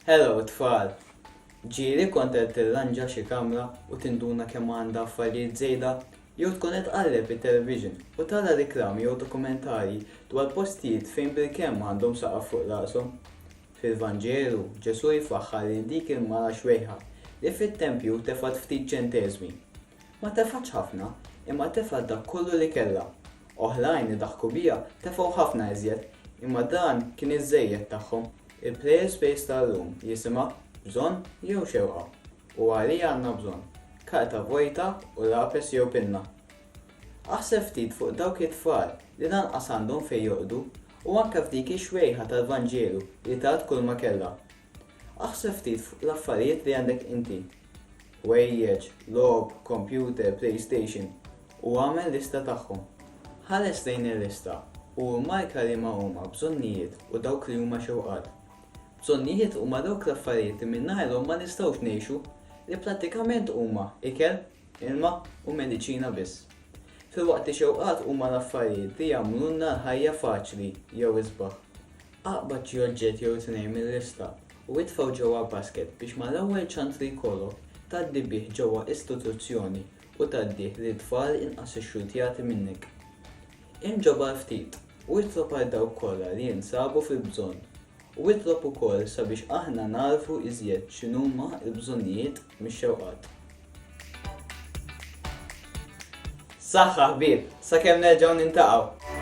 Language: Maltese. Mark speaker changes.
Speaker 1: Hello, tfal! Ġieli kont qed tirranġa xi kamra u tinduna kemm għandha affarijiet żejda jew tkun qed tqalleb it-television u tara riklami jew dokumentarji dwar postijiet fejn bilkemm għandhom saqaf fuq rashom. Fil-Vanġelu, Ġesu jfaħħar lil dik il-mara xwejħa li fit-tempju tefgħet ftit ċenteżmi. Ma tefgħetx ħafna, imma tefgħet dak kollu li kellha. Oħrajn idaħħku biha tefgħu ħafna iżjed, imma dan kien iż-żejjed tagħhom. Il-prayer space tal-lum jisimha bżonn jew xewqa u għalija għandna bżonn karta vojta u lapis jew pinna. Aħseb ftit fuq dawk it-tfal li lanqas għandhom fejn joqgħdu u anke f'dik ix-xwejħa tal-Vanġelu li tat kull ma kellha. Aħseb ftit fuq l-affarijiet li għandek inti. Wejjeġ, logħob, computer, PlayStation u għamel lista tagħhom. Ħares lejn il-lista u marka li ma huma bżonnijiet u dawk li huma xewqat. Bżonnijiet huma dawk l-affarijiet li minnhom ma nistgħux ngħixu li prattikament huma ikel, ilma u mediċina biss. Filwaqt li xewqat huma l-affarijiet li jagħmlulna l-ħajja faċli jew isbaħ. Aqbad xi oġġett jew tnejn mill-lista u idfgħu ġewwa basket biex mal-ewwel ċans li jkollok tgħaddi bih ġewwa istituzzjoni u tgħaddih lil tfal inqas ixxutjati minnek. Inġobar ftit u itlob għal dawk kollha li jinsabu fil-bżonn u itlob ukoll sabiex aħna narfu iżjed x'inhuma l-bżonnijiet mix-xewqat. Saħħa ħbieb, sakemm nerġgħu nintaqgħu.